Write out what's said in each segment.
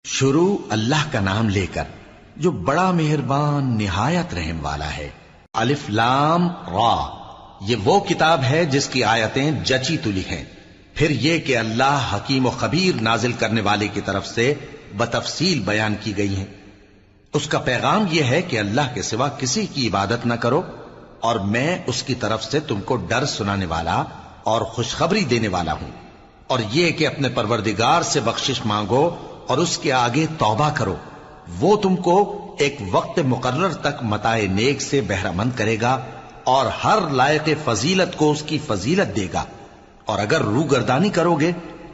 شروع اللہ کا نام لے کر جو بڑا مہربان نہایت رحم والا ہے۔ الف لام را، یہ وہ کتاب ہے جس کی آیتیں جچی تلی ہیں۔ پھر یہ کہ اللہ حکیم و خبیر نازل کرنے والے کی طرف سے بتفصیل بیان کی گئی ہیں۔ اس کا پیغام یہ ہے کہ اللہ کے سوا کسی کی عبادت نہ کرو، اور میں اس کی طرف سے تم کو ڈر سنانے والا اور خوشخبری دینے والا ہوں، اور یہ کہ اپنے پروردگار سے بخشش مانگو اور اس کے آگے توبہ کرو، وہ تم کو ایک وقت مقرر تک متاع نیک سے بہرہ مند کرے گا اور ہر لائق فضیلت کو اس کی فضیلت دے گا، اور اگر روگردانی کرو گے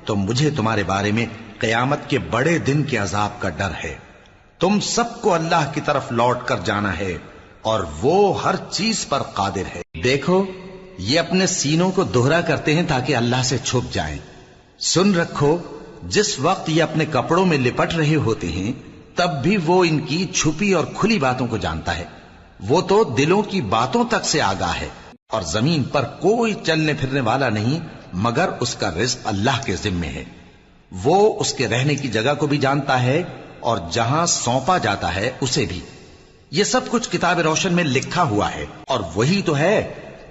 تو مجھے تمہارے بارے میں قیامت کے بڑے دن کے عذاب کا ڈر ہے۔ تم سب کو اللہ کی طرف لوٹ کر جانا ہے اور وہ ہر چیز پر قادر ہے۔ دیکھو یہ اپنے سینوں کو دوہرا کرتے ہیں تاکہ اللہ سے چھپ جائیں۔ سن رکھو جس وقت یہ اپنے کپڑوں میں لپٹ رہے ہوتے ہیں تب بھی وہ ان کی چھپی اور کھلی باتوں کو جانتا ہے۔ وہ تو دلوں کی باتوں تک سے آگاہ ہے، اور زمین پر کوئی چلنے پھرنے والا نہیں مگر اس کا رزق اللہ کے ذمے ہے۔ وہ اس کے رہنے کی جگہ کو بھی جانتا ہے اور جہاں سونپا جاتا ہے اسے بھی۔ یہ سب کچھ کتاب روشن میں لکھا ہوا ہے، اور وہی تو ہے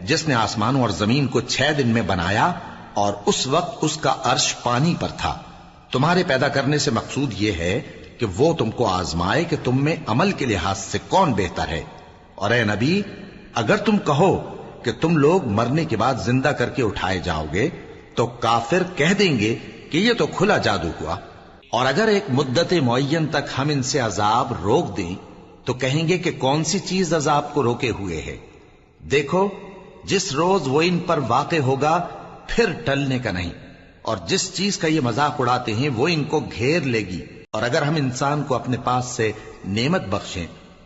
جس نے آسمانوں اور زمین کو 6 دن میں بنایا، اور اس وقت اس کا عرش پانی پر تھا۔ تمہارے پیدا کرنے سے مقصود یہ ہے کہ وہ تم کو آزمائے کہ تم میں عمل کے لحاظ سے کون بہتر ہے۔ اور اے نبی، اگر تم کہو کہ تم لوگ مرنے کے بعد زندہ کر کے اٹھائے جاؤ گے تو کافر کہہ دیں گے کہ یہ تو کھلا جادو ہوا، اور اگر ایک مدت معین تک ہم ان سے عذاب روک دیں تو کہیں گے کہ کون سی چیز عذاب کو روکے ہوئے ہے۔ دیکھو جس روز وہ ان پر واقع ہوگا پھر ٹلنے کا نہیں، اور جس چیز کا یہ مذاق اڑاتے ہیں وہ ان کو گھیر لے گی۔ اور اگر ہم انسان کو اپنے پاس سے نعمت بخشیں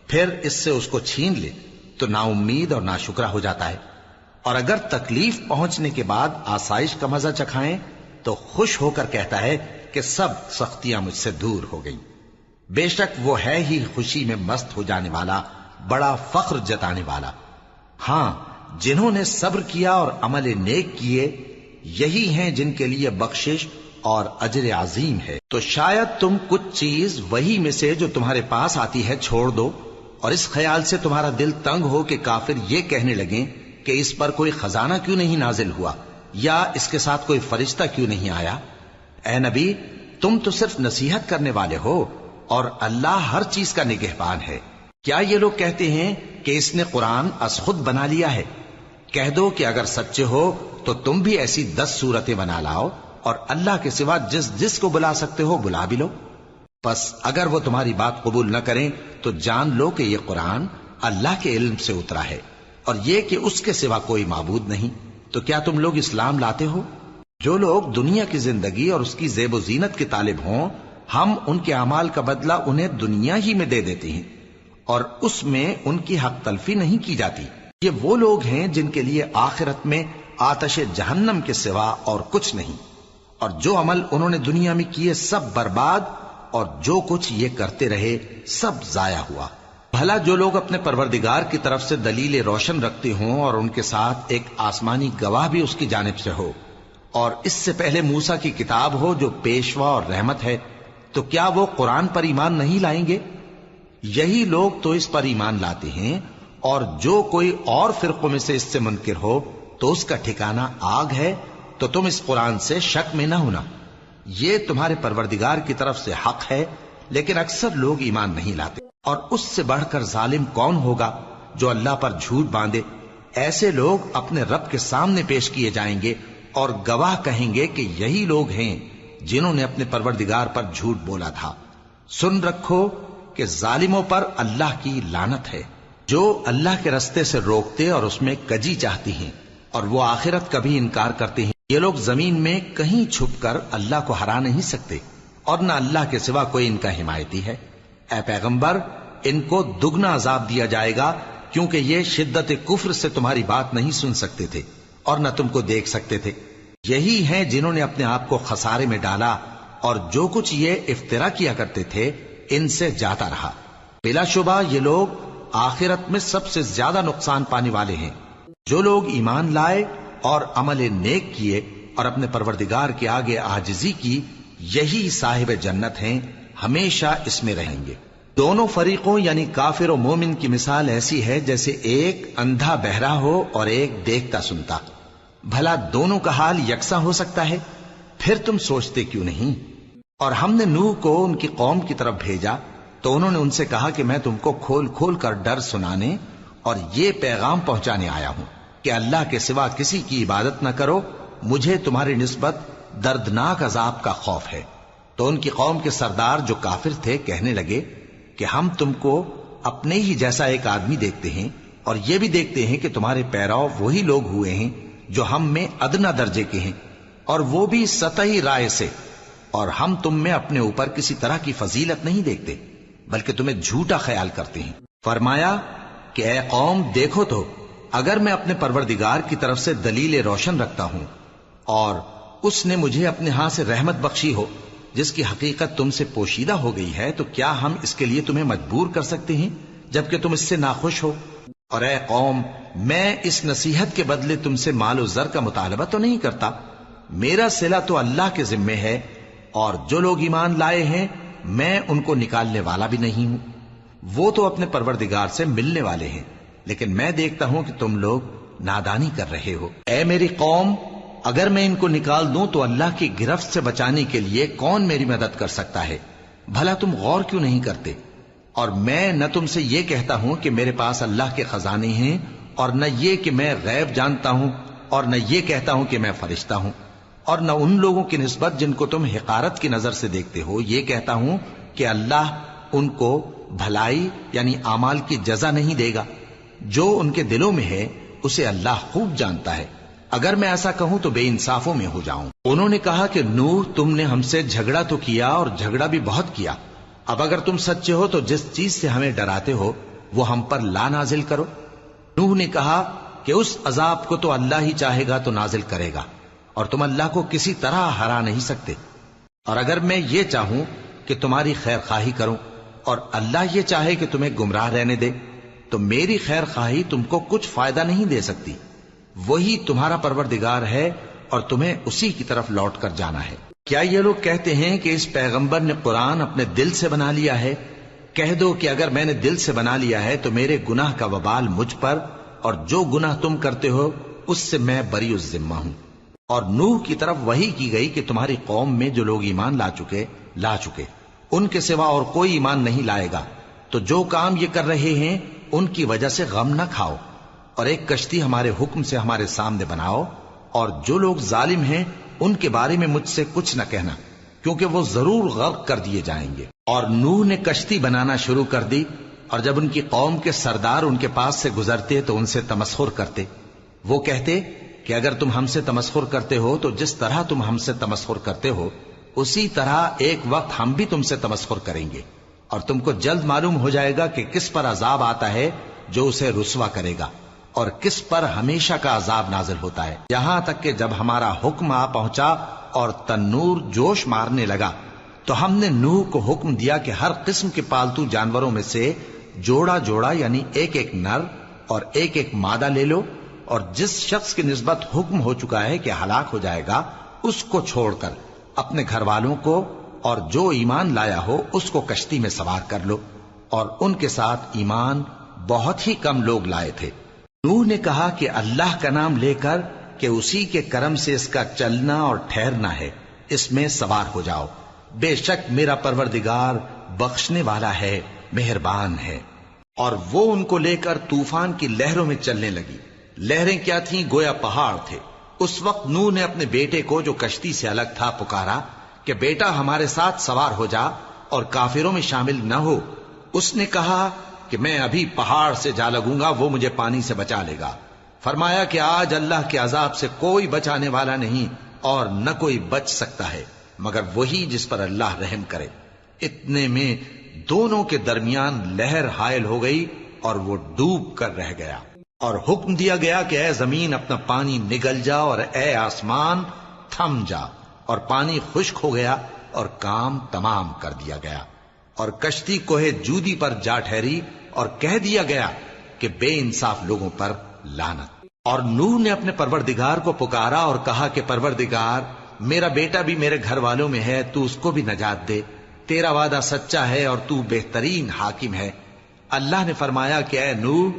پھر اس سے اس کو چھین لے تو نا امید اور ناشکرا ہو جاتا ہے، اور اگر تکلیف پہنچنے کے بعد آسائش کا مزہ چکھائیں تو خوش ہو کر کہتا ہے کہ سب سختیاں مجھ سے دور ہو گئیں۔ بے شک وہ ہے ہی خوشی میں مست ہو جانے والا، بڑا فخر جتانے والا۔ ہاں جنہوں نے صبر کیا اور عمل نیک کیے یہی ہیں جن کے لیے بخشش اور اجر عظیم ہے۔ تو شاید تم کچھ چیز وہی میں سے جو تمہارے پاس آتی ہے چھوڑ دو، اور اس خیال سے تمہارا دل تنگ ہو کہ کافر یہ کہنے لگیں کہ اس پر کوئی خزانہ کیوں نہیں نازل ہوا، یا اس کے ساتھ کوئی فرشتہ کیوں نہیں آیا۔ اے نبی، تم تو صرف نصیحت کرنے والے ہو، اور اللہ ہر چیز کا نگہبان ہے۔ کیا یہ لوگ کہتے ہیں کہ اس نے قرآن از خود بنا لیا ہے؟ کہہ دو کہ اگر سچے ہو تو تم بھی ایسی 10 صورتیں بنا لاؤ، اور اللہ کے سوا جس جس کو بلا سکتے ہو بلا بھی لو۔ پس اگر وہ تمہاری بات قبول نہ کریں تو جان لو کہ یہ قرآن اللہ کے علم سے اترا ہے، اور یہ کہ اس کے سوا کوئی معبود نہیں۔ تو کیا تم لوگ اسلام لاتے ہو؟ جو لوگ دنیا کی زندگی اور اس کی زیب و زینت کے طالب ہوں، ہم ان کے اعمال کا بدلہ انہیں دنیا ہی میں دے دیتے ہیں، اور اس میں ان کی حق تلفی نہیں کی جاتی۔ یہ وہ لوگ ہیں جن کے لیے آخرت میں آتش جہنم کے سوا اور کچھ نہیں، اور جو عمل انہوں نے دنیا میں کیے سب برباد، اور جو کچھ یہ کرتے رہے سب ضائع ہوا۔ بھلا جو لوگ اپنے پروردگار کی طرف سے دلیل روشن رکھتے ہوں اور ان کے ساتھ ایک آسمانی گواہ بھی اس کی جانب سے ہو، اور اس سے پہلے موسیٰ کی کتاب ہو جو پیشوا اور رحمت ہے، تو کیا وہ قرآن پر ایمان نہیں لائیں گے؟ یہی لوگ تو اس پر ایمان لاتے ہیں، اور جو کوئی اور فرقوں میں سے اس سے منکر ہو تو اس کا ٹھکانہ آگ ہے۔ تو تم اس قرآن سے شک میں نہ ہونا، یہ تمہارے پروردگار کی طرف سے حق ہے، لیکن اکثر لوگ ایمان نہیں لاتے۔ اور اس سے بڑھ کر ظالم کون ہوگا جو اللہ پر جھوٹ باندھے؟ ایسے لوگ اپنے رب کے سامنے پیش کیے جائیں گے اور گواہ کہیں گے کہ یہی لوگ ہیں جنہوں نے اپنے پروردگار پر جھوٹ بولا تھا۔ سن رکھو کہ ظالموں پر اللہ کی لعنت ہے، جو اللہ کے رستے سے روکتے اور اس میں کجی چاہتی ہیں، اور وہ آخرت کا بھی انکار کرتے ہیں۔ یہ لوگ زمین میں کہیں چھپ کر اللہ کو ہرا نہیں سکتے، اور نہ اللہ کے سوا کوئی ان کا حمایتی ہے۔ اے پیغمبر، ان کو دگنا عذاب دیا جائے گا، کیونکہ یہ شدت کفر سے تمہاری بات نہیں سن سکتے تھے اور نہ تم کو دیکھ سکتے تھے۔ یہی ہیں جنہوں نے اپنے آپ کو خسارے میں ڈالا، اور جو کچھ یہ افترا کیا کرتے تھے ان سے جاتا رہا۔ بلا شبہ یہ لوگ آخرت میں سب سے زیادہ نقصان پانے والے ہیں۔ جو لوگ ایمان لائے اور عمل نیک کیے اور اپنے پروردگار کے آگے عاجزی کی، یہی صاحب جنت ہیں ہمیشہ اس میں رہیں گے۔ دونوں فریقوں یعنی کافر و مومن کی مثال ایسی ہے جیسے ایک اندھا بہرا ہو اور ایک دیکھتا سنتا۔ بھلا دونوں کا حال یکساں ہو سکتا ہے؟ پھر تم سوچتے کیوں نہیں؟ اور ہم نے نوح کو ان کی قوم کی طرف بھیجا تو انہوں نے ان سے کہا کہ میں تم کو کھول کھول کر ڈر سنانے اور یہ پیغام پہنچانے آیا ہوں کہ اللہ کے سوا کسی کی عبادت نہ کرو، مجھے تمہاری نسبت دردناک عذاب کا خوف ہے۔ تو ان کی قوم کے سردار جو کافر تھے کہنے لگے کہ ہم تم کو اپنے ہی جیسا ایک آدمی دیکھتے ہیں اور یہ بھی دیکھتے ہیں کہ تمہارے پیرو وہی لوگ ہوئے ہیں جو ہم میں ادنا درجے کے ہیں، اور وہ بھی سطحی رائے سے، اور ہم تم میں اپنے اوپر کسی طرح کی فضیلت نہیں دیکھتے بلکہ تمہیں جھوٹا خیال کرتے ہیں۔ فرمایا کہ اے قوم دیکھو تو اگر میں اپنے پروردگار کی طرف سے دلیل روشن رکھتا ہوں اور اس نے مجھے اپنے ہاں سے رحمت بخشی ہو جس کی حقیقت تم سے پوشیدہ ہو گئی ہے، تو کیا ہم اس کے لیے تمہیں مجبور کر سکتے ہیں جبکہ تم اس سے ناخوش ہو؟ اور اے قوم میں اس نصیحت کے بدلے تم سے مال و زر کا مطالبہ تو نہیں کرتا، میرا صلہ تو اللہ کے ذمے ہے، اور جو لوگ ایمان لائے ہیں میں ان کو نکالنے والا بھی نہیں ہوں، وہ تو اپنے پروردگار سے ملنے والے ہیں، لیکن میں دیکھتا ہوں کہ تم لوگ نادانی کر رہے ہو۔ اے میری قوم اگر میں ان کو نکال دوں تو اللہ کی گرفت سے بچانے کے لیے کون میری مدد کر سکتا ہے؟ بھلا تم غور کیوں نہیں کرتے؟ اور میں نہ تم سے یہ کہتا ہوں کہ میرے پاس اللہ کے خزانے ہیں، اور نہ یہ کہ میں غیب جانتا ہوں، اور نہ یہ کہتا ہوں کہ میں فرشتہ ہوں، اور نہ ان لوگوں کی نسبت جن کو تم حقارت کی نظر سے دیکھتے ہو یہ کہتا ہوں کہ اللہ ان کو بھلائی یعنی اعمال کی جزا نہیں دے گا۔ جو ان کے دلوں میں ہے اسے اللہ خوب جانتا ہے، اگر میں ایسا کہوں تو بے انصافوں میں ہو جاؤں۔ انہوں نے کہا کہ نوح تم نے ہم سے جھگڑا تو کیا اور جھگڑا بھی بہت کیا، اب اگر تم سچے ہو تو جس چیز سے ہمیں ڈراتے ہو وہ ہم پر لا نازل کرو۔ نوح نے کہا کہ اس عذاب کو تو اللہ ہی چاہے گا تو نازل کرے گا، اور تم اللہ کو کسی طرح ہرا نہیں سکتے، اور اگر میں یہ چاہوں کہ تمہاری خیر خواہی کروں اور اللہ یہ چاہے کہ تمہیں گمراہ رہنے دے تو میری خیر خواہی تم کو کچھ فائدہ نہیں دے سکتی، وہی تمہارا پروردگار ہے اور تمہیں اسی کی طرف لوٹ کر جانا ہے۔ کیا یہ لوگ کہتے ہیں کہ اس پیغمبر نے قرآن اپنے دل سے بنا لیا ہے؟ کہہ دو کہ اگر میں نے دل سے بنا لیا ہے تو میرے گناہ کا وبال مجھ پر، اور جو گناہ تم کرتے ہو اس سے میں بری الذمہ ہوں۔ اور نوح کی طرف وحی کی گئی کہ تمہاری قوم میں جو لوگ ایمان لا چکے ان کے سوا اور کوئی ایمان نہیں لائے گا، تو جو کام یہ کر رہے ہیں ان کی وجہ سے غم نہ کھاؤ، اور ایک کشتی ہمارے حکم سے ہمارے سامنے بناؤ، اور جو لوگ ظالم ہیں ان کے بارے میں مجھ سے کچھ نہ کہنا، کیونکہ وہ ضرور غرق کر دیے جائیں گے۔ اور نوح نے کشتی بنانا شروع کر دی، اور جب ان کی قوم کے سردار ان کے پاس سے گزرتے تو ان سے تمسخر کرتے۔ وہ کہتے کہ اگر تم ہم سے تمسخر کرتے ہو تو جس طرح تم ہم سے تمسخر کرتے ہو اسی طرح ایک وقت ہم بھی تم سے تمسخر کریں گے، اور تم کو جلد معلوم ہو جائے گا کہ کس پر عذاب آتا ہے جو اسے رسوا کرے گا، اور کس پر ہمیشہ کا عذاب نازل ہوتا ہے، یہاں تک کہ جب ہمارا حکم آ پہنچا اور تنور جوش مارنے لگا تو ہم نے نوح کو حکم دیا کہ ہر قسم کے پالتو جانوروں میں سے جوڑا جوڑا یعنی ایک ایک نر اور ایک ایک مادہ لے لو، اور جس شخص کی نسبت حکم ہو چکا ہے کہ ہلاک ہو جائے گا اس کو چھوڑ کر اپنے گھر والوں کو اور جو ایمان لایا ہو اس کو کشتی میں سوار کر لو، اور ان کے ساتھ ایمان بہت ہی کم لوگ لائے تھے۔ نوح نے کہا کہ اللہ کا نام لے کر کہ اسی کے کرم سے اس کا چلنا اور ٹھہرنا ہے، اس میں سوار ہو جاؤ، بے شک میرا پروردگار بخشنے والا ہے، مہربان ہے۔ اور وہ ان کو لے کر طوفان کی لہروں میں چلنے لگی۔ لہریں کیا تھیں؟ گویا پہاڑ تھے۔ اس وقت نوح نے اپنے بیٹے کو جو کشتی سے الگ تھا پکارا کہ بیٹا ہمارے ساتھ سوار ہو جا اور کافروں میں شامل نہ ہو۔ اس نے کہا کہ میں ابھی پہاڑ سے جا لگوں گا، وہ مجھے پانی سے بچا لے گا۔ فرمایا کہ آج اللہ کے عذاب سے کوئی بچانے والا نہیں اور نہ کوئی بچ سکتا ہے مگر وہی جس پر اللہ رحم کرے۔ اتنے میں دونوں کے درمیان لہر حائل ہو گئی اور وہ ڈوب کر رہ گیا، اور حکم دیا گیا کہ اے زمین اپنا پانی نگل جا اور اے آسمان تھم جا، اور پانی خشک ہو گیا اور کام تمام کر دیا گیا، اور کشتی کوہ جودی پر جا ٹھہری، اور کہہ دیا گیا کہ بے انصاف لوگوں پر لعنت۔ اور نوح نے اپنے پروردگار کو پکارا اور کہا کہ پروردگار میرا بیٹا بھی میرے گھر والوں میں ہے، تو اس کو بھی نجات دے، تیرا وعدہ سچا ہے اور تو بہترین حاکم ہے۔ اللہ نے فرمایا کہ اے نوح،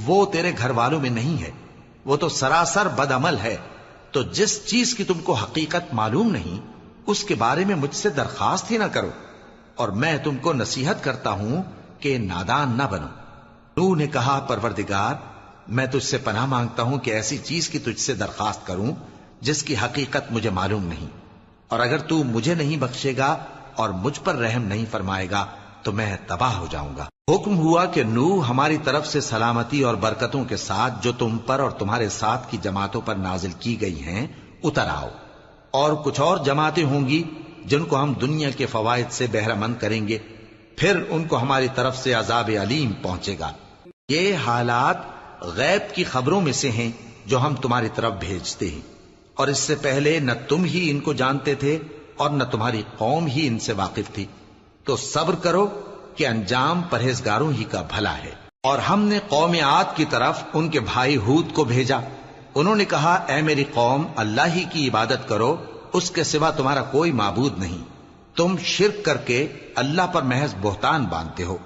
وہ تیرے گھر والوں میں نہیں ہے، وہ تو سراسر بد عمل ہے، تو جس چیز کی تم کو حقیقت معلوم نہیں اس کے بارے میں مجھ سے درخواست ہی نہ کرو، اور میں تم کو نصیحت کرتا ہوں کہ نادان نہ بنو۔ نوح نے کہا پروردگار، میں تجھ سے پناہ مانگتا ہوں کہ ایسی چیز کی تجھ سے درخواست کروں جس کی حقیقت مجھے معلوم نہیں، اور اگر تو مجھے نہیں بخشے گا اور مجھ پر رحم نہیں فرمائے گا تو میں تباہ ہو جاؤں گا۔ حکم ہوا کہ نوح ہماری طرف سے سلامتی اور برکتوں کے ساتھ جو تم پر اور تمہارے ساتھ کی جماعتوں پر نازل کی گئی ہیں اتر آؤ، اور کچھ اور جماعتیں ہوں گی جن کو ہم دنیا کے فوائد سے بہرہ مند کریں گے، پھر ان کو ہماری طرف سے عذاب علیم پہنچے گا۔ یہ حالات غیب کی خبروں میں سے ہیں جو ہم تمہاری طرف بھیجتے ہیں، اور اس سے پہلے نہ تم ہی ان کو جانتے تھے اور نہ تمہاری قوم ہی ان سے واقف تھی، تو صبر کرو کہ انجام پرہیزگاروں ہی کا بھلا ہے۔ اور ہم نے قوم عاد کی طرف ان کے بھائی ہود کو بھیجا، انہوں نے کہا اے میری قوم، اللہ ہی کی عبادت کرو، اس کے سوا تمہارا کوئی معبود نہیں، تم شرک کر کے اللہ پر محض بہتان باندھتے ہو۔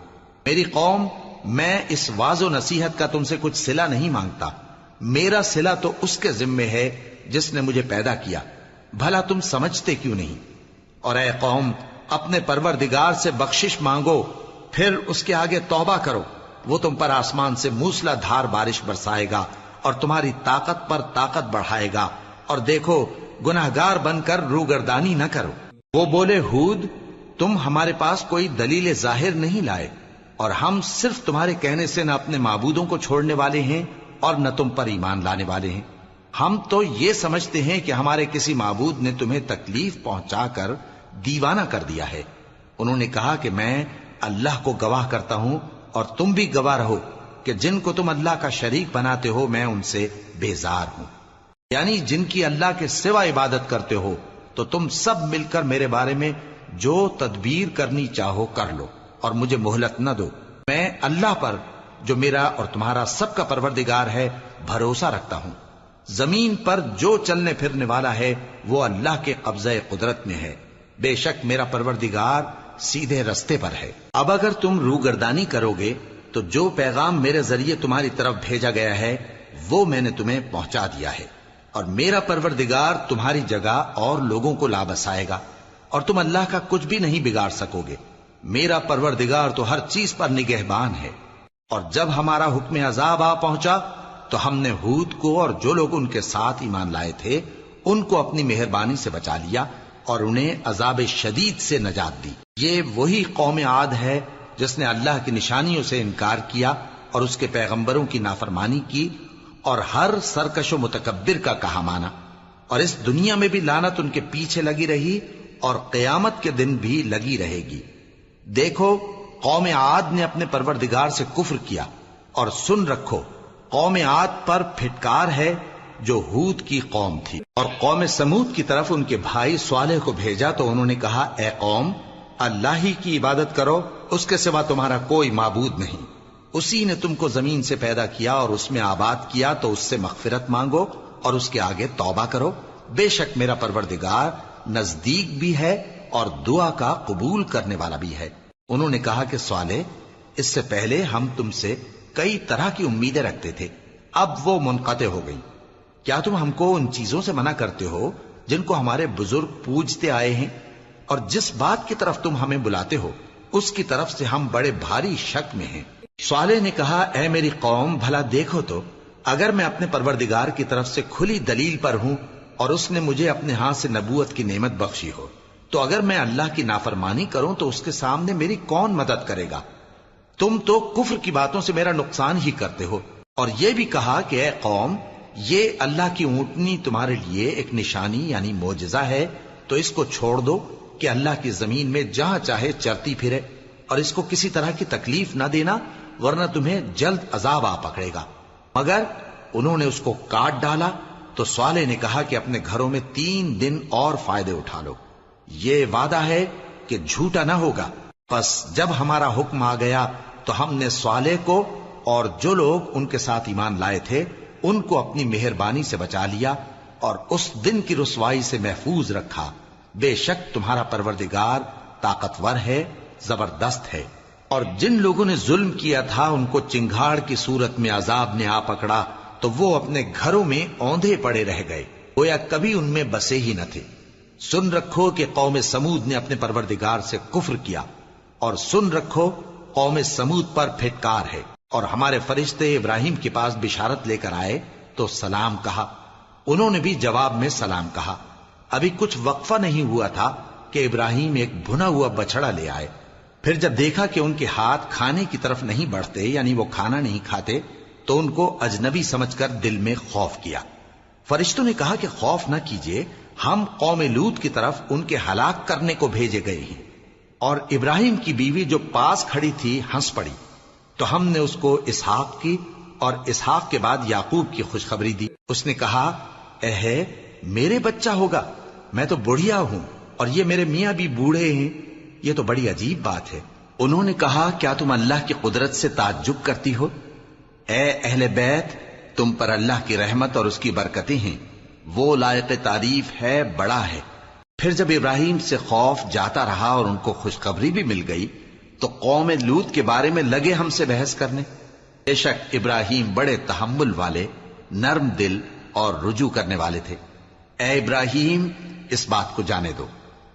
میری قوم، میں اس واعظ و نصیحت کا تم سے کچھ صلہ نہیں مانگتا، میرا صلہ تو اس کے ذمے ہے جس نے مجھے پیدا کیا، بھلا تم سمجھتے کیوں نہیں؟ اور اے قوم، اپنے پروردگار سے بخشش مانگو، پھر اس کے آگے توبہ کرو، وہ تم پر آسمان سے موسلا دھار بارش برسائے گا اور تمہاری طاقت پر طاقت بڑھائے گا، اور دیکھو گناہگار بن کر روگردانی نہ کرو۔ وہ بولے ہود، تم ہمارے پاس کوئی دلیل ظاہر نہیں لائے، اور ہم صرف تمہارے کہنے سے نہ اپنے معبودوں کو چھوڑنے والے ہیں اور نہ تم پر ایمان لانے والے ہیں۔ ہم تو یہ سمجھتے ہیں کہ ہمارے کسی معبود نے تمہیں تکلیف پہنچا کر دیوانہ کر دیا ہے۔ انہوں نے کہا کہ میں اللہ کو گواہ کرتا ہوں اور تم بھی گواہ رہو کہ جن کو تم اللہ کا شریک بناتے ہو میں ان سے بیزار ہوں، یعنی جن کی اللہ کے سوا عبادت کرتے ہو، تو تم سب مل کر میرے بارے میں جو تدبیر کرنی چاہو کر لو اور مجھے مہلت نہ دو۔ میں اللہ پر جو میرا اور تمہارا سب کا پروردگار ہے بھروسہ رکھتا ہوں۔ زمین پر جو چلنے پھرنے والا ہے وہ اللہ کے قبضہ قدرت میں ہے، بے شک میرا پروردگار سیدھے رستے پر ہے۔ اب اگر تم روگردانی کرو گے تو جو پیغام میرے ذریعے تمہاری طرف بھیجا گیا ہے وہ میں نے تمہیں پہنچا دیا ہے، اور میرا پروردگار تمہاری جگہ اور لوگوں کو لا بسائے گا، اور تم اللہ کا کچھ بھی نہیں بگاڑ سکو گے۔ میرا پروردگار تو ہر چیز پر نگہبان ہے۔ اور جب ہمارا حکم عذاب آ پہنچا تو ہم نے ہود کو اور جو لوگ ان کے ساتھ ایمان لائے تھے ان کو اپنی مہربانی سے بچا لیا اور انہیں عذاب شدید سے نجات دی۔ یہ وہی قوم عاد ہے جس نے اللہ کی نشانیوں سے انکار کیا اور اس کے پیغمبروں کی نافرمانی کی اور ہر سرکش و متکبر کا کہا مانا، اور اس دنیا میں بھی لعنت ان کے پیچھے لگی رہی اور قیامت کے دن بھی لگی رہے گی۔ دیکھو قوم عاد نے اپنے پروردگار سے کفر کیا، اور سن رکھو قوم عاد پر پھٹکار ہے جو ہود کی قوم تھی۔ اور قوم سمود کی طرف ان کے بھائی صالح کو بھیجا تو انہوں نے کہا اے قوم، اللہ ہی کی عبادت کرو، اس کے سوا تمہارا کوئی معبود نہیں، اسی نے تم کو زمین سے پیدا کیا اور اس میں آباد کیا، تو اس سے مغفرت مانگو اور اس کے آگے توبہ کرو، بے شک میرا پروردگار نزدیک بھی ہے اور دعا کا قبول کرنے والا بھی ہے۔ انہوں نے کہا کہ صالح، اس سے پہلے ہم تم سے کئی طرح کی امیدیں رکھتے تھے، اب وہ منقطع ہو گئی۔ کیا تم ہم کو ان چیزوں سے منع کرتے ہو جن کو ہمارے بزرگ پوجتے آئے ہیں، اور جس بات کی طرف تم ہمیں بلاتے ہو اس کی طرف سے ہم بڑے بھاری شک میں ہیں۔ صالح نے کہا اے میری قوم، بھلا دیکھو تو اگر میں اپنے پروردگار کی طرف سے کھلی دلیل پر ہوں اور اس نے مجھے اپنے ہاتھ سے نبوت کی نعمت بخشی ہو، تو اگر میں اللہ کی نافرمانی کروں تو اس کے سامنے میری کون مدد کرے گا؟ تم تو کفر کی باتوں سے میرا نقصان ہی کرتے ہو۔ اور یہ بھی کہا کہ اے قوم، یہ اللہ کی اونٹنی تمہارے لیے ایک نشانی یعنی معجزہ ہے، تو اس کو چھوڑ دو کہ اللہ کی زمین میں جہاں چاہے چرتی پھرے، اور اس کو کسی طرح کی تکلیف نہ دینا ورنہ تمہیں جلد عذاب آ پکڑے گا۔ مگر انہوں نے اس کو کاٹ ڈالا تو صالح نے کہا کہ اپنے گھروں میں 3 دن اور فائدے اٹھا لو، یہ وعدہ ہے کہ جھوٹا نہ ہوگا۔ پس جب ہمارا حکم آ گیا تو ہم نے صالح کو اور جو لوگ ان کے ساتھ ایمان لائے تھے ان کو اپنی مہربانی سے بچا لیا اور اس دن کی رسوائی سے محفوظ رکھا، بے شک تمہارا پروردگار طاقتور ہے، زبردست ہے۔ اور جن لوگوں نے ظلم کیا تھا ان کو چنگھاڑ کی صورت میں عذاب نے آ پکڑا تو وہ اپنے گھروں میں اوندھے پڑے رہ گئے، گویا کبھی ان میں بسے ہی نہ تھے۔ سن رکھو کہ قوم سمود نے اپنے پروردگار سے کفر کیا، اور سن رکھو قوم سمود پر پھٹکار ہے۔ اور ہمارے فرشتے ابراہیم کے پاس بشارت لے کر آئے تو سلام کہا، انہوں نے بھی جواب میں سلام کہا۔ ابھی کچھ وقفہ نہیں ہوا تھا کہ ابراہیم ایک بھنا ہوا بچڑا لے آئے۔ پھر جب دیکھا کہ ان کے ہاتھ کھانے کی طرف نہیں بڑھتے، یعنی وہ کھانا نہیں کھاتے، تو ان کو اجنبی سمجھ کر دل میں خوف کیا۔ فرشتوں نے کہا کہ خوف نہ کیجیے، ہم قوم لوط کی طرف ان کے ہلاک کرنے کو بھیجے گئے ہیں۔ اور ابراہیم کی بیوی جو پاس کھڑی تھی ہنس پڑی، تو ہم نے اس کو اسحاق کی اور اسحاق کے بعد یعقوب کی خوشخبری دی۔ اس نے کہا، اے میرے بچہ ہوگا، میں تو بڑھیا ہوں اور یہ میرے میاں بھی بوڑھے ہیں، یہ تو بڑی عجیب بات ہے۔ انہوں نے کہا، کیا تم اللہ کی قدرت سے تعجب کرتی ہو؟ اے اہل بیت، تم پر اللہ کی رحمت اور اس کی برکتیں ہیں، وہ لائق تعریف ہے، بڑا ہے۔ پھر جب ابراہیم سے خوف جاتا رہا اور ان کو خوشخبری بھی مل گئی تو قوم لوط کے بارے میں لگے ہم سے بحث کرنے۔ بے شک ابراہیم بڑے تحمل والے، نرم دل اور رجوع کرنے والے تھے۔ اے ابراہیم، اس بات کو جانے دو،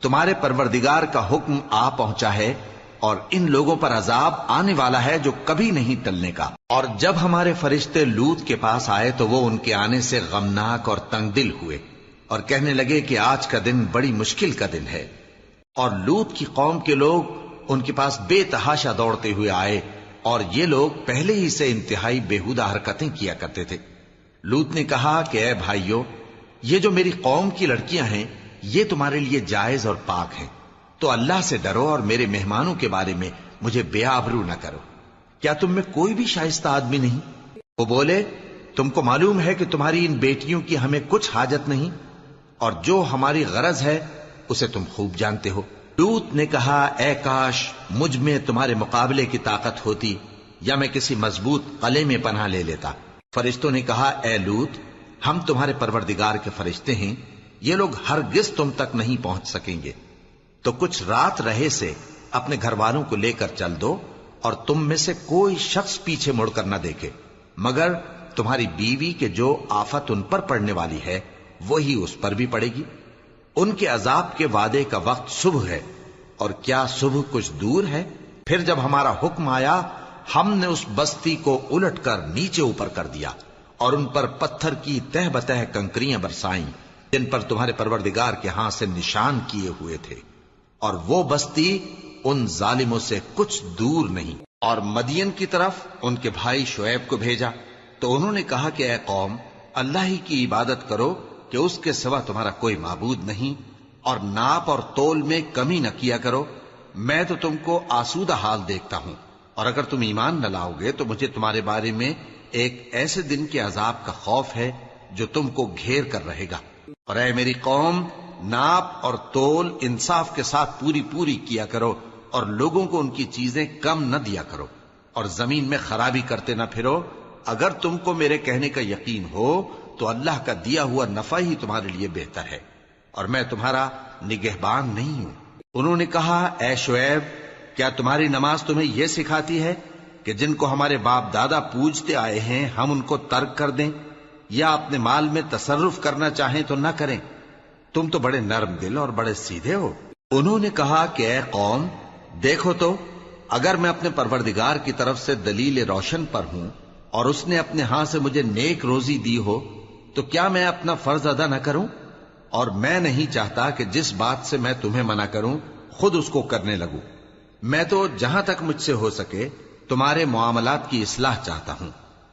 تمہارے پروردگار کا حکم آ پہنچا ہے اور ان لوگوں پر عذاب آنے والا ہے جو کبھی نہیں ٹلنے کا۔ اور جب ہمارے فرشتے لوط کے پاس آئے تو وہ ان کے آنے سے غمناک اور تنگ دل ہوئے اور کہنے لگے کہ آج کا دن بڑی مشکل کا دن ہے۔ اور لوط کی قوم کے لوگ ان کے پاس بے تحاشا دوڑتے ہوئے آئے، اور یہ لوگ پہلے ہی سے انتہائی بےہودہ حرکتیں کیا کرتے تھے۔ لوط نے کہا کہ اے بھائیو، یہ جو میری قوم کی لڑکیاں ہیں یہ تمہارے لیے جائز اور پاک ہیں، تو اللہ سے ڈرو اور میرے مہمانوں کے بارے میں مجھے بے آبرو نہ کرو۔ کیا تم میں کوئی بھی شائستہ آدمی نہیں؟ وہ بولے، تم کو معلوم ہے کہ تمہاری ان بیٹیوں کی ہمیں کچھ حاجت نہیں، اور جو ہماری غرض ہے اسے تم خوب جانتے ہو۔ لوط نے کہا، اے کاش مجھ میں تمہارے مقابلے کی طاقت ہوتی، یا میں کسی مضبوط قلعے میں پناہ لے لیتا۔ فرشتوں نے کہا، اے لوط، ہم تمہارے پروردگار کے فرشتے ہیں، یہ لوگ ہرگز تم تک نہیں پہنچ سکیں گے، تو کچھ رات رہے سے اپنے گھر والوں کو لے کر چل دو، اور تم میں سے کوئی شخص پیچھے مڑ کر نہ دیکھے، مگر تمہاری بیوی کے جو آفت ان پر پڑنے والی ہے وہی اس پر بھی پڑے گی۔ ان کے عذاب کے وعدے کا وقت صبح ہے، اور کیا صبح کچھ دور ہے؟ پھر جب ہمارا حکم آیا ہم نے اس بستی کو الٹ کر نیچے اوپر کر دیا اور ان پر پتھر کی تہ بتہ کنکریاں برسائیں جن پر تمہارے پروردگار کے ہاں سے نشان کیے ہوئے تھے، اور وہ بستی ان ظالموں سے کچھ دور نہیں۔ اور مدین کی طرف ان کے بھائی شعیب کو بھیجا تو انہوں نے کہا کہ اے قوم، اللہ ہی کی عبادت کرو کہ اس کے سوا تمہارا کوئی معبود نہیں، اور ناپ اور تول میں کمی نہ کیا کرو، میں تو تم کو آسودہ حال دیکھتا ہوں، اور اگر تم ایمان نہ لاؤ گے تو مجھے تمہارے بارے میں ایک ایسے دن کے عذاب کا خوف ہے جو تم کو گھیر کر رہے گا۔ اور اے میری قوم، ناپ اور تول انصاف کے ساتھ پوری پوری کیا کرو، اور لوگوں کو ان کی چیزیں کم نہ دیا کرو، اور زمین میں خرابی کرتے نہ پھرو۔ اگر تم کو میرے کہنے کا یقین ہو تو اللہ کا دیا ہوا نفع ہی تمہارے لیے بہتر ہے، اور میں تمہارا نگہبان نہیں ہوں۔ انہوں نے کہا، اے شعیب، کیا تمہاری نماز تمہیں یہ سکھاتی ہے کہ جن کو ہمارے باپ دادا پوجتے آئے ہیں ہم ان کو ترک کر دیں، یا اپنے مال میں تصرف کرنا چاہیں تو نہ کریں؟ تم تو بڑے نرم دل اور بڑے سیدھے ہو۔ انہوں نے کہا کہ اے قوم، دیکھو تو، اگر میں اپنے پروردگار کی طرف سے دلیل روشن پر ہوں اور اس نے اپنے ہاں سے مجھے نیک روزی دی ہو تو کیا میں اپنا فرض ادا نہ کروں؟ اور میں نہیں چاہتا کہ جس بات سے میں تمہیں منع کروں خود اس کو کرنے لگوں۔ میں تو جہاں تک مجھ سے ہو سکے تمہارے معاملات کی اصلاح چاہتا ہوں،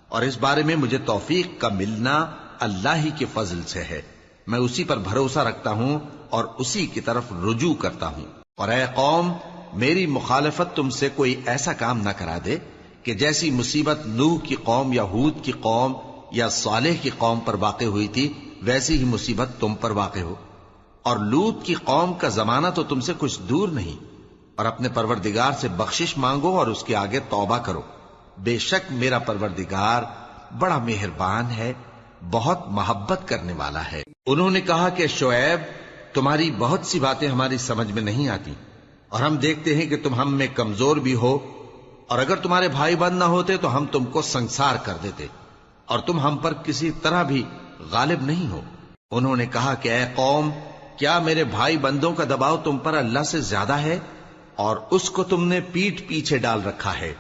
اور اس بارے میں مجھے توفیق کا ملنا اللہ ہی کے فضل سے ہے۔ میں اسی پر بھروسہ رکھتا ہوں اور اسی کی طرف رجوع کرتا ہوں۔ اور اے قوم، میری مخالفت تم سے کوئی ایسا کام نہ کرا دے کہ جیسی مصیبت نوح کی قوم یا ہود کی قوم یا صالح کی قوم پر واقع ہوئی تھی ویسی ہی مصیبت تم پر واقع ہو۔ اور لوط کی قوم کا زمانہ تو تم سے کچھ دور نہیں، اور اپنے پروردگار سے بخشش مانگو اور اس کے آگے توبہ کرو، بے شک میرا پروردگار بڑا مہربان ہے، بہت محبت کرنے والا ہے۔ انہوں نے کہا کہ شعیب، تمہاری بہت سی باتیں ہماری سمجھ میں نہیں آتی، اور ہم دیکھتے ہیں کہ تم ہم میں کمزور بھی ہو، اور اگر تمہارے بھائی بند نہ ہوتے تو ہم تم کو سنسار کر دیتے، اور تم ہم پر کسی طرح بھی غالب نہیں ہو۔ انہوں نے کہا کہ اے قوم، کیا میرے بھائی بندوں کا دباؤ تم پر اللہ سے زیادہ ہے، اور اس کو تم نے پیٹھ پیچھے ڈال رکھا ہے؟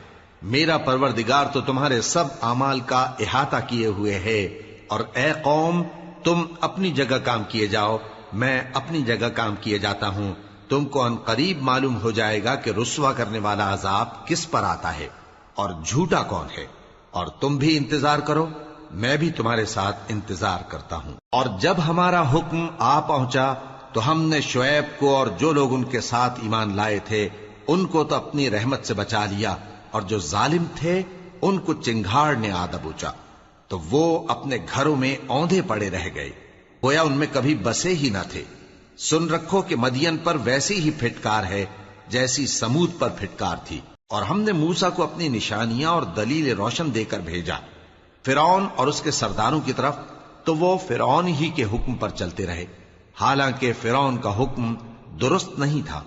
میرا پروردگار تو تمہارے سب اعمال کا احاطہ کیے ہوئے ہے، اور اے قوم، تم اپنی جگہ کام کیے جاؤ، میں اپنی جگہ کام کیے جاتا ہوں۔ تم کو ان قریب معلوم ہو جائے گا کہ رسوا کرنے والا عذاب کس پر آتا ہے اور جھوٹا کون ہے، اور تم بھی انتظار کرو، میں بھی تمہارے ساتھ انتظار کرتا ہوں۔ اور جب ہمارا حکم آ پہنچا تو ہم نے شعیب کو اور جو لوگ ان کے ساتھ ایمان لائے تھے ان کو تو اپنی رحمت سے بچا لیا، اور جو ظالم تھے ان کو چنگھاڑ نے آ دبوچا، تو وہ اپنے گھروں میں اوندھے پڑے رہ گئے، گویا ان میں کبھی بسے ہی نہ تھے۔ سن رکھو کہ مدین پر ویسی ہی پھٹکار ہے جیسی سمود پر پھٹکار تھی، اور ہم نے موسیٰ کو اپنی نشانیاں اور دلیل روشن دے کر بھیجا فرعون اور اس کے سرداروں کی طرف، تو وہ فرعون ہی کے حکم پر چلتے رہے، حالانکہ فرعون کا حکم درست نہیں تھا۔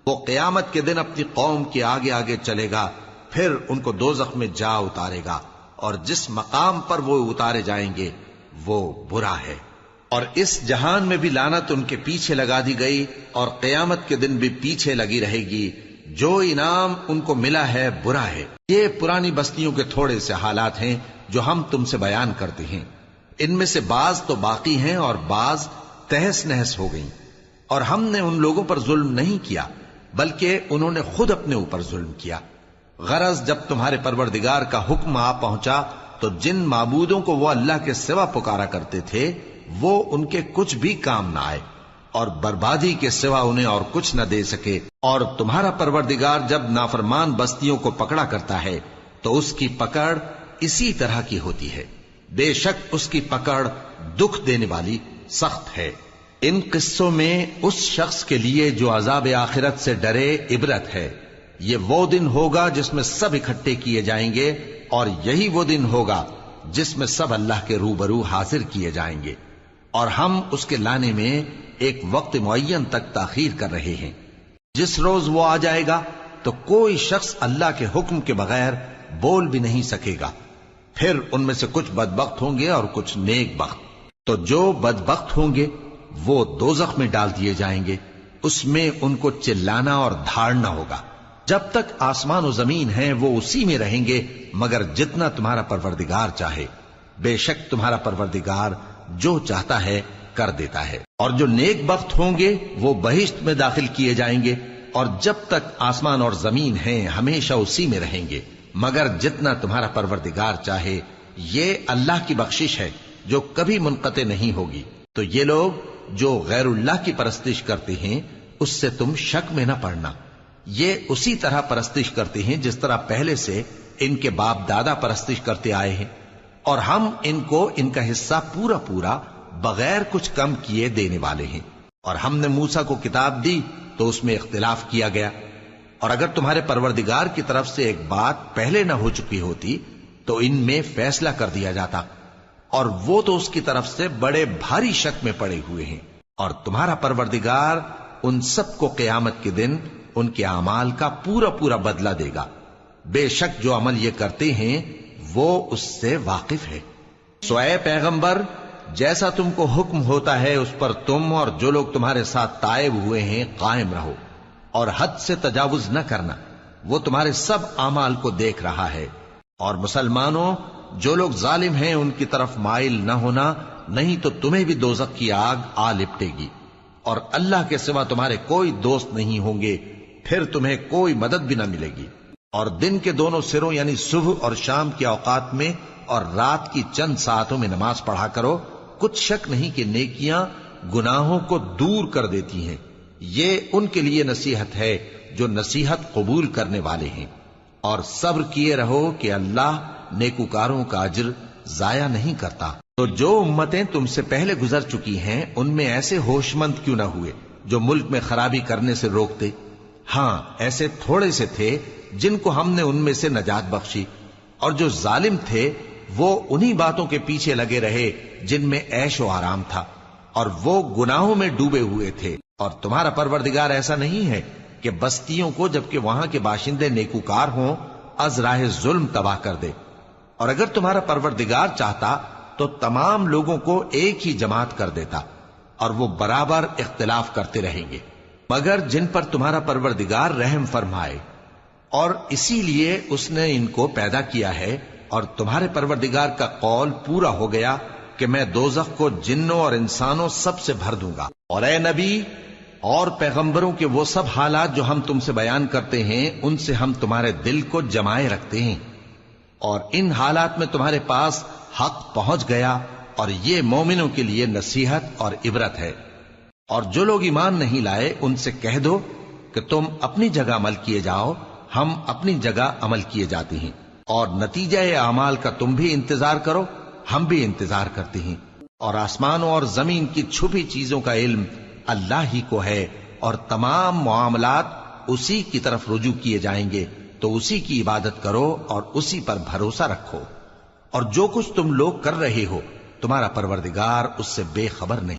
وہ قیامت کے دن اپنی قوم کے آگے آگے چلے گا، پھر ان کو دوزخ میں جا اتارے گا، اور جس مقام پر وہ اتارے جائیں گے وہ برا ہے۔ اور اس جہان میں بھی لعنت ان کے پیچھے لگا دی گئی، اور قیامت کے دن بھی پیچھے لگی رہے گی۔ جو انعام ان کو ملا ہے برا ہے۔ یہ پرانی بستیوں کے تھوڑے سے حالات ہیں جو ہم تم سے بیان کرتے ہیں، ان میں سے بعض تو باقی ہیں اور بعض تہس نہس ہو گئیں۔ اور ہم نے ان لوگوں پر ظلم نہیں کیا بلکہ انہوں نے خود اپنے اوپر ظلم کیا۔ غرض جب تمہارے پروردگار کا حکم آ پہنچا تو جن معبودوں کو وہ اللہ کے سوا پکارا کرتے تھے وہ ان کے کچھ بھی کام نہ آئے، اور بربادی کے سوا انہیں اور کچھ نہ دے سکے۔ اور تمہارا پروردگار جب نافرمان بستیوں کو پکڑا کرتا ہے تو اس کی پکڑ اسی طرح کی ہوتی ہے، بے شک اس کی پکڑ دکھ دینے والی سخت ہے۔ ان قصوں میں اس شخص کے لیے جو عذاب آخرت سے ڈرے عبرت ہے۔ یہ وہ دن ہوگا جس میں سب اکٹھے کیے جائیں گے، اور یہی وہ دن ہوگا جس میں سب اللہ کے روبرو حاضر کیے جائیں گے، اور ہم اس کے لانے میں ایک وقت معین تک تاخیر کر رہے ہیں۔ جس روز وہ آ جائے گا تو کوئی شخص اللہ کے حکم کے بغیر بول بھی نہیں سکے گا۔ پھر ان میں سے کچھ بدبخت ہوں گے اور کچھ نیک بخت۔ تو جو بدبخت ہوں گے وہ دوزخ میں ڈال دیے جائیں گے، اس میں ان کو چلانا اور دھاڑنا ہوگا۔ جب تک آسمان و زمین ہیں وہ اسی میں رہیں گے مگر جتنا تمہارا پروردگار چاہے، بے شک تمہارا پروردگار جو چاہتا ہے کر دیتا ہے۔ اور جو نیک بخت ہوں گے وہ بہشت میں داخل کیے جائیں گے، اور جب تک آسمان اور زمین ہیں ہمیشہ اسی میں رہیں گے مگر جتنا تمہارا پروردگار چاہے۔ یہ اللہ کی بخشش ہے جو کبھی منقطع نہیں ہوگی۔ تو یہ لوگ جو غیر اللہ کی پرستش کرتے ہیں اس سے تم شک میں نہ پڑنا، یہ اسی طرح پرستش کرتے ہیں جس طرح پہلے سے ان کے باپ دادا پرستش کرتے آئے ہیں، اور ہم ان کو ان کا حصہ پورا پورا بغیر کچھ کم کیے دینے والے ہیں۔ اور ہم نے موسیٰ کو کتاب دی تو اس میں اختلاف کیا گیا، اور اگر تمہارے پروردگار کی طرف سے ایک بات پہلے نہ ہو چکی ہوتی تو ان میں فیصلہ کر دیا جاتا، اور وہ تو اس کی طرف سے بڑے بھاری شک میں پڑے ہوئے ہیں۔ اور تمہارا پروردگار ان سب کو قیامت کے دن ان کے اعمال کا پورا پورا بدلہ دے گا، بے شک جو عمل یہ کرتے ہیں وہ اس سے واقف ہے۔ سو اے پیغمبر، جیسا تم کو حکم ہوتا ہے اس پر تم اور جو لوگ تمہارے ساتھ تائب ہوئے ہیں قائم رہو، اور حد سے تجاوز نہ کرنا، وہ تمہارے سب اعمال کو دیکھ رہا ہے۔ اور مسلمانوں، جو لوگ ظالم ہیں ان کی طرف مائل نہ ہونا، نہیں تو تمہیں بھی دوزخ کی آگ آ لپٹے گی، اور اللہ کے سوا تمہارے کوئی دوست نہیں ہوں گے، پھر تمہیں کوئی مدد بھی نہ ملے گی۔ اور دن کے دونوں سروں یعنی صبح اور شام کے اوقات میں اور رات کی چند ساعتوں میں نماز پڑھا کرو، کچھ شک نہیں کہ نیکیاں گناہوں کو دور کر دیتی ہیں۔ یہ ان کے لیے نصیحت ہے جو نصیحت قبول کرنے والے ہیں۔ اور صبر کیے رہو کہ اللہ نیکوکاروں کا اجر ضائع نہیں کرتا۔ تو جو امتیں تم سے پہلے گزر چکی ہیں ان میں ایسے ہوش مند کیوں نہ ہوئے جو ملک میں خرابی کرنے سے روکتے؟ ہاں، ایسے تھوڑے سے تھے جن کو ہم نے ان میں سے نجات بخشی، اور جو ظالم تھے وہ انہی باتوں کے پیچھے لگے رہے جن میں عیش و آرام تھا، اور وہ گناہوں میں ڈوبے ہوئے تھے۔ اور تمہارا پروردگار ایسا نہیں ہے کہ بستیوں کو جبکہ وہاں کے باشندے نیکوکار ہوں از راہ ظلم تباہ کر دے، اور اگر تمہارا پروردگار چاہتا تو تمام لوگوں کو ایک ہی جماعت کر دیتا، اور وہ برابر اختلاف کرتے رہیں گے، مگر جن پر تمہارا پروردگار رحم فرمائے، اور اسی لیے اس نے ان کو پیدا کیا ہے، اور تمہارے پروردگار کا قول پورا ہو گیا کہ میں دوزخ کو جنوں اور انسانوں سب سے بھر دوں گا۔ اور اے نبی اور پیغمبروں کے وہ سب حالات جو ہم تم سے بیان کرتے ہیں، ان سے ہم تمہارے دل کو جمائے رکھتے ہیں، اور ان حالات میں تمہارے پاس حق پہنچ گیا، اور یہ مومنوں کے لیے نصیحت اور عبرت ہے۔ اور جو لوگ ایمان نہیں لائے ان سے کہہ دو کہ تم اپنی جگہ عمل کیے جاؤ، ہم اپنی جگہ عمل کیے جاتے ہیں، اور نتیجہ اعمال کا تم بھی انتظار کرو، ہم بھی انتظار کرتے ہیں، اور آسمانوں اور زمین کی چھپی چیزوں کا علم اللہ ہی کو ہے، اور تمام معاملات اسی کی طرف رجوع کیے جائیں گے، تو اسی کی عبادت کرو اور اسی پر بھروسہ رکھو، اور جو کچھ تم لوگ کر رہے ہو تمہارا پروردگار اس سے بے خبر نہیں۔